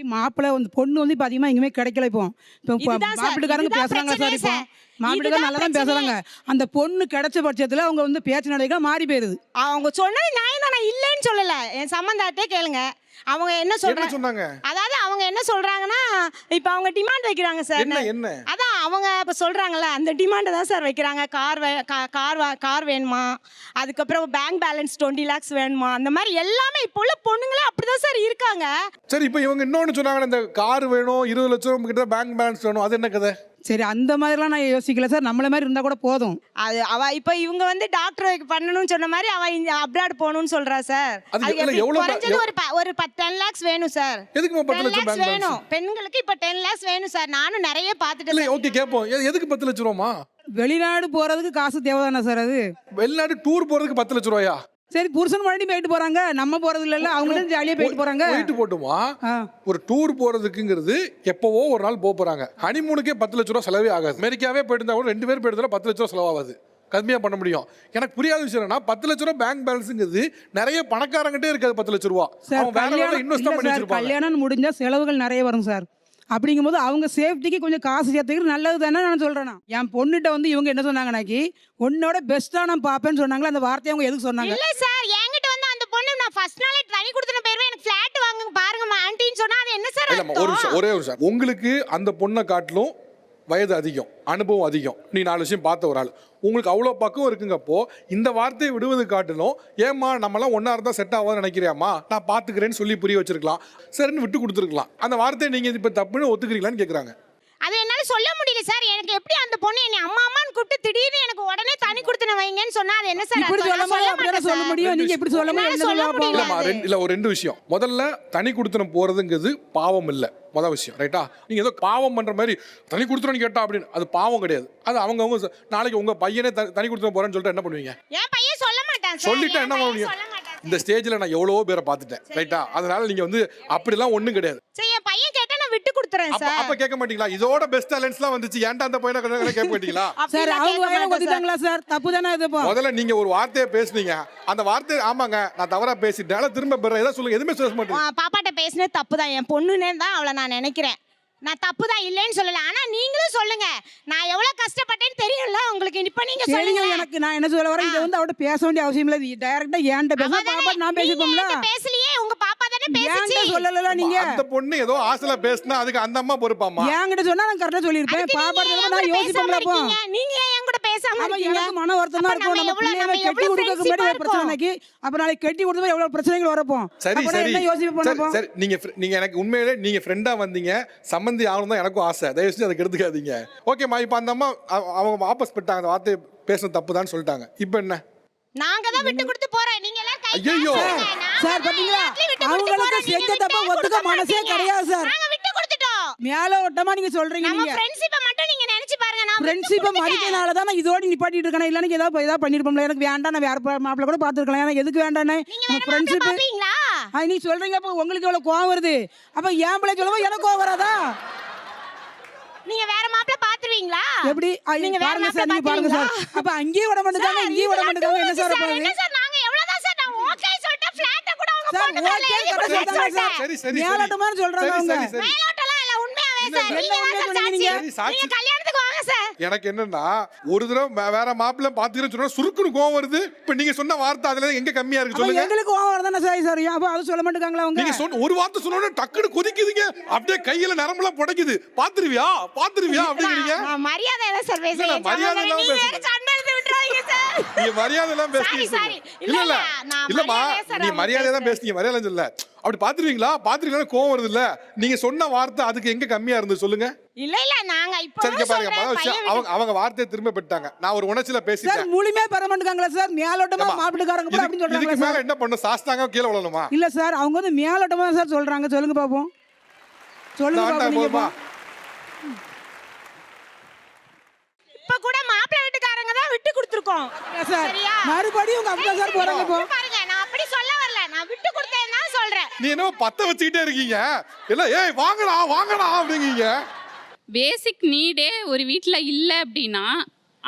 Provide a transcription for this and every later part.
மாப்பிள்ளை வந்து பொண்ணு வந்து இப்போ அதிகமாக எங்கேயுமே கிடைக்கல. இப்போ மாப்பிட்டுக்காரங்க பேசுகிறாங்க சார். இப்போ மாப்பிட்டுக்காரங்க நல்லா தான் பேசுகிறாங்க. அந்த பொண்ணு கிடைச்ச பட்சத்தில் அவங்க வந்து பேச்சு நடவடிக்கை மாறி போயிருது. அவங்க சொன்னது நியாயம் தான், நான் இல்லைன்னு சொல்லல. என் சம்பந்தாட்டே கேளுங்க, அவங்க என்ன சொல்றாங்க. அதாவது அவங்க என்ன சொல்றாங்கன்னா, இப்ப அவங்க டிமாண்ட் வைக்கிறாங்க சார். அதான் அவங்க இப்ப சொல்றாங்கல்ல, அந்த டிமாண்ட் தான் சார் வைக்கிறாங்க. கார் வேணுமா, அதுக்கப்புறம் பேங்க் பேலன்ஸ் 20 lakhs வேணுமா, அந்த மாதிரி எல்லாமே இப்போ உள்ள பொண்ணுங்களே அப்படிதான் சார் இருக்காங்க. சரி, இப்போ இவங்க இன்னொன்னு சொன்னாங்க, இந்த கார் வேணும், 20 லட்சம் கிட்ட பேங்க் பேலன்ஸ் வேணும், அது என்ன கதை? சரி, அந்த மாதிரிலாம் நான் யோசிக்கல சார். நம்மள மாதிரி இருந்தா கூட போதும். அது அவ இப்ப இவங்க வந்து டாக்டர் பண்ணணும்னு சொன்ன மாதிரி அவ இங்க அப்ராட் போகணும்னு சொல்றா சார். அது குறைஞ்சது ஒரு 10 lakhs வேணும் சார். எதுக்கு 10 லட்சம் பேங்க் வேணும் பெண்களுக்கு? இப்ப 10 lakhs வேணும் சார். நானும் நிறைய பார்த்துட்டேன். ஓகே, கேப்போம். எதுக்கு 10 லட்சம் ரூபாமா? வெளிநாடு போறதுக்கு காசு தேவைதானே சார்? அது வெளிநாடு டூர் போறதுக்கு 10 லட்சம் ரூபாயா? சரி, புருஷன் மறுபடியும் போயிட்டு போறாங்க, நம்ம போறது இல்ல. அவங்க ஜாலியா போயிட்டு போறாங்க. போயிட்டு போட்டுமா? ஒரு டூர் போறதுக்குங்கிறது எப்பவோ ஒரு நாள் போறாங்க. ஹனிமூனுக்கே 10 லட்சம் ரூபாய் செலவே ஆகாது. அமெரிக்காவே போயிட்டு இருந்தா கூட 2 பேர் போயிட்டு 10 லட்சம் ரூபாய் செலவாகாது. கம்மியா பண்ண முடியும். எனக்கு புரியாத விஷயம் என்னன்னா, 10 லட்சம் ரூபாய் பேங்க் பேலன்ஸ்ங்கிறது நிறைய பணக்காரங்கிட்டே இருக்காது. 10 லட்சம் ரூபாய் இன்வெஸ்ட் பண்ணி வச்சிருப்பாங்க. கல்யாணம் முடிஞ்சா செலவுகள் நிறைய வரும் சார். அப்படிங்கும்போது அவங்க சேஃப்டிக்கு கொஞ்சம் காசு சேர்த்துக்கிறது நல்லது தானே நான் சொல்றேன். என் பொண்ணுகிட்ட வந்து இவங்க என்ன சொன்னாங்கன்னாக்கி, உன்னோட பெஸ்டா நான் பாப்பேன்னு சொன்னாங்களா. அந்த வார்த்தையை அவங்க எதுக்கு சொன்னாங்க? இல்ல சார், என்கிட்ட வந்து அந்த பொண்ணு நான் ஃபர்ஸ்ட் நாளே தனி கொடுத்துன பேர்வே எனக்கு ஃபிளாட் வாங்குங்க பாருங்க ஆன்ட்டின்னு சொன்னா அது என்ன சார்? ஒரே ஒரு சார், உங்களுக்கு அந்த பொண்ணை காட்டிலும் வயது அதிகம், அனுபவம் அதிகம், நீ 4 விஷயம் பார்த்த ஒரு ஆள், உங்களுக்கு அவ்வளோ பக்கம் இருக்குங்கப்போ இந்த வார்த்தையை விடுவது காட்டிலும், ஏமா நம்மளாம் ஒன்றா இருந்தால் செட் ஆகாதுன்னு நினைக்கிறியாமா, நான் பார்த்துக்கிறேன்னு சொல்லி புரிய வச்சிருக்கலாம், சரின்னு விட்டு கொடுத்துருக்கலாம். அந்த வார்த்தையை நீங்கள் இப்போ தப்புன்னு ஒத்துக்கிறீங்களான்னு கேட்குறாங்க. அது என்னால சொல்ல முடியல சார். எனக்கு எப்படி அந்த பொண்ணு என்னை அம்மா அம்மான்னு கூப்பிட்டு திடீர்னு எனக்கு உடனே தனி கொடுத்துன வைங்கன்னு சொன்னா அது என்ன சார்? இப்படி சொல்ல முடியும். நீங்க எப்படி சொல்ல முடியும்? இல்ல, ஒரு 2 விஷயம். முதல்ல தனி கொடுத்துன போறதுங்கிறது பாவம் இல்ல. முதல் விஷயம் ரைட்டா? நீங்க ஏதோ பாவம் பண்ற மாதிரி தனி கொடுத்துறோன்னு கேட்டா அப்படின்னு, அது பாவம் கிடையாது. அது அவங்க நாளைக்கு உங்க பையனே தனி கொடுத்துன போறேன்னு சொல்லிட்டு என்ன பண்ணுவீங்க? என் பையன் சொல்ல மாட்டான். சொல்லிட்டா என்ன பண்ணுவீங்க? இந்த ஸ்டேஜ்ல நான் எவ்வளவோ பேரை பார்த்துட்டேன் ரைட்டா? அதனால நீங்க வந்து அப்படிலாம் ஒண்ணும் கிடையாது. சரி, என் பையன் கேட்டா நான் விட்டு கொடுத்துறேன் சார். அப்ப கேட்க மாட்டீங்களா? இதோட பெஸ்ட் டேலண்ட்ஸ்லாம் வந்துச்சு, ஏன்டா அந்த பையனை கேட்க மாட்டீங்களா? சார் அவங்க வயல ஒதுட்டாங்களா சார்? தப்பு தானே இது. முதல்ல நீங்க ஒரு வார்த்தையை பேசுனீங்க, அந்த வார்த்தை ஆமாங்க நான் தவறா பேசிட்டேன், திரும்ப பெற ஏதாவது சொல்லுங்க. எதுவுமே பேச மாட்டீங்க. பாப்பாட்ட பேசினது தப்பு தான், என் பொண்ணுனே தான் அவளை நான் நினைக்கிறேன். நான் தப்பு தான் இல்லைன்னு சொல்லல. ஆனா நீங்களும் சொல்லுங்க, நான் எவ்வளவு கஷ்டப்பட்டேன்னு தெரியும்ல உங்களுக்கு. இப்ப நீங்க சொல்லுங்க. எனக்கு நான் என்ன சொல்ல வரேன், இத வந்து அவட்ட பேச வேண்டிய அவசியம் இல்ல. டைரக்ட்டா ஏன்ட்ட பேச, பாப்பா நான் பேசிப்போம்ல. பேசலையே, உங்க பாப்பா தானே பேசிச்சு. ஏன்ட்ட சொல்லல நீங்க? அந்த பொண்ணு ஏதோ ஆசைல பேசினா அதுக்கு அந்த அம்மா பொறுப்பாமா? ஏன்கிட்ட சொன்னா நான் கரெக்ட்டா சொல்லிருப்பேன். பாப்பா கிட்ட நான் யோசிப்போம்ல. அப்போ நீங்க ஏன் கூட பேசாம இருக்கீங்க? எனக்கு மன வருத்தமா இருக்கும். நம்ம பிள்ளைகளை கட்டி கொடுக்க முன்னாடி பிரச்சனைக்கு அப்புறம் நாளைக்கு கட்டி கொடுத்தா எவ்வளவு பிரச்சனைகள் வரப்போம். சரி சரி என்ன யோசிப்போம்? சரி, நீங்க எனக்கு உண்மையிலே நீங்க ஃப்ரெண்டா வந்தீங்க, சம்பந்தி ஆகணும் தான் எனக்கும் ஆசை. தயவு செஞ்சு அதை எடுத்துக்காதீங்க. ஓகேமா, இப்போ அந்த அம்மா அவங்க வாபஸ் பண்ணிட்டாங்க, அந்த வார்த்தையை பேசுறது தப்பு தான் சொல்லிட்டாங்க. இப்போ என்ன? நாங்க தான் விட்டு கொடுத்து போறோம். நீங்க எல்லாம் கை ஐயோ சார், பாத்தீங்களா? அவங்களுக்கு செஞ்ச தப்ப ஒத்துக்க மனசே கிடையாது சார். நாங்க விட்டு கொடுத்துட்டோம். மேல ஓட்டமா நீங்க சொல்றீங்க. நம்ம ஃப்ரெண்ட்ஷிப்பை மட்டும் நீங்க நினைச்சு பாருங்க. நான் ஃப்ரெண்ட்ஷிப்பை மதிக்கனால தான் நான் இதோட நிப்பாட்டிட்டு இருக்கேன். இல்ல நீங்க ஏதாவது பண்ணிருப்போம்ல. எனக்கு வேண்டாம், நான் வேற மாப்பிள்ள கூட பாத்துக்கலாம். எனக்கு எதுக்கு வேண்டானே ஃப்ரெண்ட்ஷிப் பாப்பீங்களா? நீங்க சொல்றீங்க. அப்ப உங்களுக்கு எவ்வளவு கோவம் வருது. அப்ப ஏன் பிள்ளை சொல்லுவோம் எனக்கு கோவம் வராதா? நீங்க வேற மாப்பிள்ள பாத்துருவீங்களா? எப்படி? நீங்க பாருங்க சார், நீங்க பாருங்க சார். அப்ப அங்கேயே விட மாட்டாங்க, இங்கேயே விட மாட்டாங்க. என்ன சார் போகுது? என்ன சார், நாங்க எவ்வளவுதான் சார் நான் ஓகே சொல்லிட்ட ஃபிளாட்ட கூட அவங்க சார் போட்டுட்டாங்க. ஓகே கரெக்ட்டா சொல்றாங்க சார். சரி சரி மேலோட்டமா சொல்றாங்க அவங்க. மேலோட்டலாம் இல்ல, உண்மையாவே சார். நீங்க கல்யாணத்துக்கு வாங்க சார். எனக்கு என்னன்னா, ஒரு தடவை வேற மாப்பிள்ள பாத்துக்கிறேன்னு சொன்னா சுருக்குன்னு கோவம் வருது. இப்ப நீங்க சொன்ன வார்த்தை அதுல எங்க கம்மியா இருக்கு சொல்லுங்க. எங்களுக்கு கோவம் வரதானே சார். அப்ப அது சொல்ல மாட்டாங்களா அவங்க? நீங்க சொன்ன ஒரு வார்த்தை சொன்னோனே டக்குனு கொதிக்குதுங்க, அப்படியே கையில நரம்பெல்லாம் புடைக்குது. பாத்துருவியா அப்படிங்கறீங்க. நான் மரியாதை இல்ல சார் பேசுறேன். மரியாதை எல்லாம் பேசுறேன். சண்டை எடுத்து விட்டுறாதீங்க சார். நீ மரியாதை எல்லாம் பேசுறீங்க. இல்ல இல்லம்மா, நீ மரியாதை தான் பேசுறீங்க, மரியாதை இல்ல. அப்படி பாத்துருவீங்களா கோவம் வருது இல்ல? நீங்க சொன்ன வார்த்தை அதுக்கு எங்க கம்மியா இருந்து சொல்லுங்க. இல்ல நாங்க இப்ப சரிங்க பாருங்க, அவங்க வார்த்தையை திரும்ப பெற்றாங்க. நான் ஒரு உணர்ச்சியில பேசிட்டேன் சார். முழுமையா பெற மாட்டாங்களா சார்? மேலோட்டமா மாப்பிட்டுக்காரங்க கூட அப்படி சொல்றாங்க. இதுக்கு மேல என்ன பண்ணணும்? சாஸ்தாங்க கீழ விழணுமா? இல்ல சார், அவங்க வந்து மேலோட்டமா சார் சொல்றாங்க. சொல்லுங்க பாப்போம். சொல்லுங்க பாப்போம். இப்ப கூட மாப்பிள்ளை வீட்டுக்காரங்க தான் விட்டு கொடுத்துருக்கோம் சார். மறுபடியும் உங்க அப்பா சார் போறாங்க. இப்போ பாருங்க, நான் அப்படி சொல்ல வரல, நான் விட்டு கொடுத்தேன்னு தான் சொல்றேன். நீ என்ன பத்த வச்சுக்கிட்டே இருக்கீங்க? இல்ல ஏய் வாங்கடா அப்படிங்கீங்க. பேசிக் நீடே ஒரு வீட்டில் இல்லை அப்படின்னா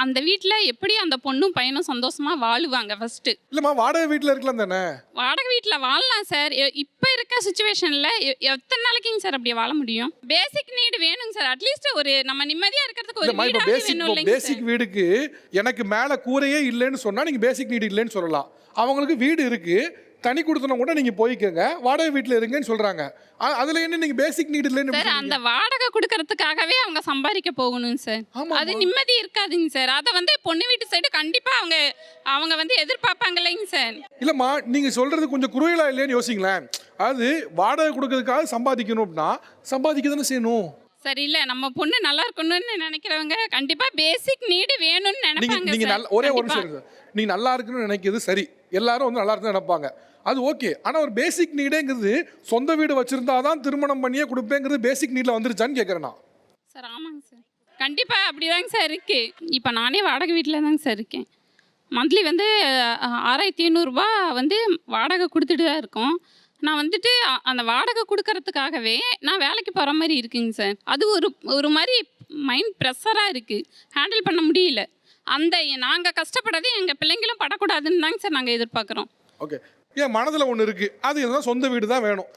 அந்த வீட்டில் எப்படி அந்த பொண்ணும் பையனும் சந்தோஷமா வாழுவாங்க ஃபர்ஸ்ட். இல்லம்மா வாடகை வீட்டில் இருக்கலாம் தானே. வாடகை வீட்டில் வாழலாம் சார். இப்போ இருக்க சுச்சுவேஷனில் எத்தனை நாளைக்குங்க சார் அப்படி வாழ முடியும்? பேசிக் நீடு வேணுங்க சார். அட்லீஸ்ட் ஒரு நம்ம நிம்மதியாக இருக்கிறதுக்கு ஒரு இல்லம்மா இப்போ வீடாவது வேணும் இல்லைங்க பேசிக் வீடுக்கு எனக்கு மேலே கூரையே இல்லைன்னு சொன்னா நீங்க பேசிக் நீடு இல்லைன்னு சொல்லலாம். அவங்களுக்கு வீடு இருக்கு, தனி கொடுத்தனும் கூட நீங்க போய்க்கங்க, வாடகை வீட்டில் இருங்கன்னு சொல்றாங்க. அதுல என்ன நீங்க பேசிக் நீடு இல்லைன்னு சார்? அந்த வாடகை கொடுக்கறதுக்காகவே அவங்க சம்பாதிக்க போகணும் சார். அது நிம்மதி இருக்காதுங்க சார். அதை வந்து பொண்ணு வீட்டு சைடு கண்டிப்பா அவங்க வந்து எதிர்பார்ப்பாங்க இல்லைங்க சார். இல்லம்மா நீங்க சொல்றது கொஞ்சம் குறுகலா இல்லைன்னு யோசிங்களேன். அது வாடகை கொடுக்கறதுக்காக சம்பாதிக்கணும் அப்படின்னா சம்பாதிக்க தானே செய்யணும். சரி, இல்ல நம்ம பொண்ணு நல்லா இருக்கணும்னு நினைக்கிறவங்க கண்டிப்பா பேசிக் நீடு வேணும்னு நினைப்பாங்க நீங்க சார். ஒரே ஒரு நிமிஷம் இருக்கு. நீங்க நல்லா இருக்கணும்னு நினைக்கிறது சரி, எல்லாரும் வந்து நல்லா இருக்குன்னு நினைப்பாங்க, அது ஓகே. ஆனா ஒரு பேசிக் நீடேங்கிறது சொந்த வீடு வச்சிருந்தாதான் திருமணம் பண்ணியே கொடுப்பேங்கிறது பேசிக் நீட்ல வந்துருச்சான்னு கேட்கறேன் நான். சார் ஆமாங்க சார், கண்டிப்பா அப்படிதாங்க சார் இருக்கு. இப்போ நானே வாடகை வீட்டில் தாங்க சார் இருக்கேன். மந்த்லி வந்து 6500 வந்து வாடகை கொடுத்துட்டு தான் இருக்கோம். நான் வந்துட்டு அந்த வாடகை கொடுக்கறதுக்காகவே நான் வேலைக்கு போகிற மாதிரி இருக்குங்க சார். அது ஒரு மாதிரி மைண்ட் ப்ரெஷராக இருக்குது, ஹேண்டில் பண்ண முடியல. அந்த நாங்கள் கஷ்டப்படாதே எங்கள் பிள்ளைங்களும் படக்கூடாதுன்னு தாங்க சார் நாங்கள் எதிர்பார்க்குறோம். ஓகே, ஏன் மனதில் ஒன்று இருக்குது, அது எதுனா சொந்த வீடு தான் வேணும்.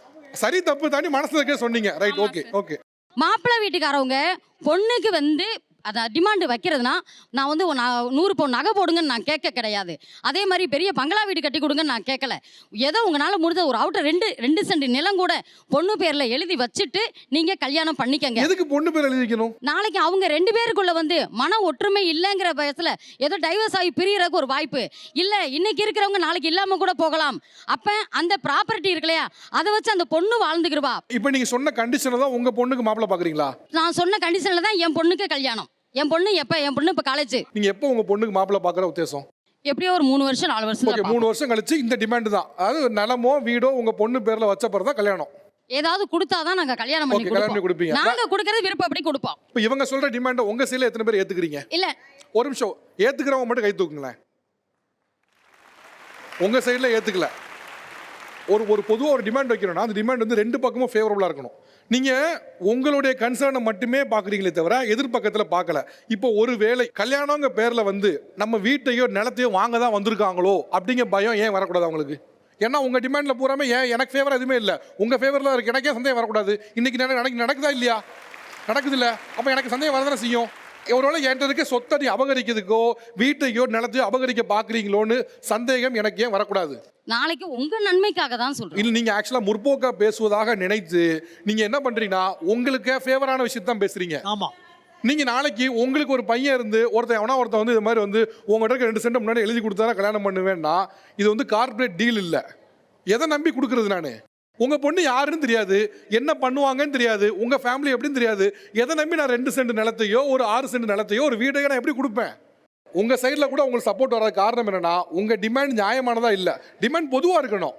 சரி தப்பு தாண்டி மனசில் இருக்கே சொன்னீங்க, ரைட், ஓகே ஓகே. மாப்பிள்ளை வீட்டுக்காரவங்க பொண்ணுக்கு வந்து அதை டிமாண்டு வைக்கிறதுனா நான் வந்து 100 பவுன் நகை போடுங்கன்னு நான் கேட்க கிடையாது. அதே மாதிரி பெரிய பங்களா வீடு கட்டி கொடுங்கன்னு நான் கேட்கல. ஏதோ உங்களால் முடிஞ்ச ஒரு அவுட்டர் 2 சென்ட் நிலம் கூட பொண்ணு பேரில் எழுதி வச்சுட்டு நீங்கள் கல்யாணம் பண்ணிக்கங்க. எதுக்கு பொண்ணு பேர் எழுதி வைக்கணும்? நாளைக்கு அவங்க 2 பேருக்குள்ள வந்து மன ஒற்றுமை இல்லைங்கிற பயத்தில் ஏதோ டைவர்ஸ் ஆகி பிரியறதுக்கு ஒரு வாய்ப்பு இல்லை. இன்னைக்கு இருக்கிறவங்க நாளைக்கு இல்லாமல் கூட போகலாம். அப்போ அந்த ப்ராப்பர்ட்டி இருக்கு இல்லையா, அதை வச்சு அந்த பொண்ணு வாழ்ந்துக்கிடுவா. இப்போ நீங்கள் சொன்ன கண்டிஷனில் தான் உங்கள் பொண்ணுக்கு மாப்பிள்ளை பார்க்குறீங்களா? நான் சொன்ன கண்டிஷனில் தான் என் பொண்ணுக்கு கல்யாணம். என் பொண்ணு இப்போ காலேஜ். நீங்க எப்போ உங்க பொண்ணுக்கு மாப்பிள்ளை பார்க்குற உத்தேசம்? எப்படியோ ஒரு 3 வருஷம் 4 வருஷம். ஓகே, 3 வருஷம் கழிச்சு இந்த டிமாண்ட் தான், அதாவது நிலமோ வீடோ உங்க பொண்ணு பேர்ல வச்ச பிறகு தான் கல்யாணம். ஏதாவது கொடுத்தாதான் நாங்க கல்யாணம் பண்ணி கொடுப்பீங்க. நாங்க கொடுக்கறது விருப்பப்படி கொடுப்போம். இப்போ இவங்க சொல்ற டிமாண்ட் உங்க சைடுல எத்தனை பேர் ஏத்துக்கிறீங்க? இல்ல, ஒரு நிமிஷம், ஏத்துக்கிறவங்க மட்டும் கை தூக்குங்களேன். உங்க சைடுல ஏத்துக்கல. ஒரு பொதுவாக ஒரு டிமாண்ட் வைக்கணும்னா அந்த டிமாண்ட் வந்து 2 பக்கமும் ஃபேவரபுளாக இருக்கணும். நீங்கள் உங்களுடைய கன்சர்னை மட்டுமே பார்க்குறீங்களே தவிர எதிர்பக்கத்தில் பார்க்கல. இப்போ ஒரு வேளை கல்யாணங்க பேரில் வந்து நம்ம வீட்டையோ நிலத்தையோ வாங்க தான் வந்திருக்காங்களோ அப்படிங்கிற பயம் ஏன் வரக்கூடாது அவங்களுக்கு? ஏன்னா உங்கள் டிமாண்டில் பூராமே எனக்கு ஃபேவர் எதுவுமே இல்லை, உங்கள் ஃபேவரில் இருக்குது, எனக்கே சந்தேகம் வரக்கூடாது. இன்றைக்கி நடக்குதா இல்லையா? நடக்குது இல்லை, அப்போ எனக்கு சந்தேகம் வரதானே செய்யும். ஒருவேளை என்கிட்ட இருக்க சொத்தை நீ அபகரிக்கிறதுக்கோ வீட்டையோ நிலத்தையோ அபகரிக்க பார்க்குறீங்களோன்னு சந்தேகம் எனக்கு ஏன் வரக்கூடாது? நாளைக்கு உங்க நன்மைக்காக தான் சொல்றேன். இல்லை, நீங்கள் ஆக்சுவலாக முற்போக்கா பேசுவதாக நினைத்து நீங்கள் என்ன பண்ணுறீங்கன்னா உங்களுக்கு ஃபேவரான விஷயத்தை தான் பேசுகிறீங்க. ஆமாம், நீங்கள் நாளைக்கு உங்களுக்கு ஒரு பையன் இருந்து ஒருத்தன் வந்து இது மாதிரி வந்து உங்கள்கிட்ட 2 சென்ட் முன்னாடி எழுதி கொடுத்தாரா கல்யாணம் பண்ணுவேன்னா இது வந்து கார்பரேட் டீல் இல்லை. எதை நம்பி கொடுக்குறது? நான் உங்கள் பொண்ணு யாருன்னு தெரியாது, என்ன பண்ணுவாங்கன்னு தெரியாது, உங்கள் ஃபேமிலி எப்படின்னு தெரியாது. எதை நம்பி நான் 2 சென்ட் நிலத்தையோ ஒரு 6 சென்ட் நிலத்தையோ ஒரு வீடையோ நான் எப்படி கொடுப்பேன்? உங்கள் சைடில் கூட உங்களுக்கு சப்போர்ட் வராத காரணம் என்னன்னா உங்கள் டிமாண்ட் நியாயமானதா இல்லை, டிமாண்ட் பொதுவாக இருக்கணும்.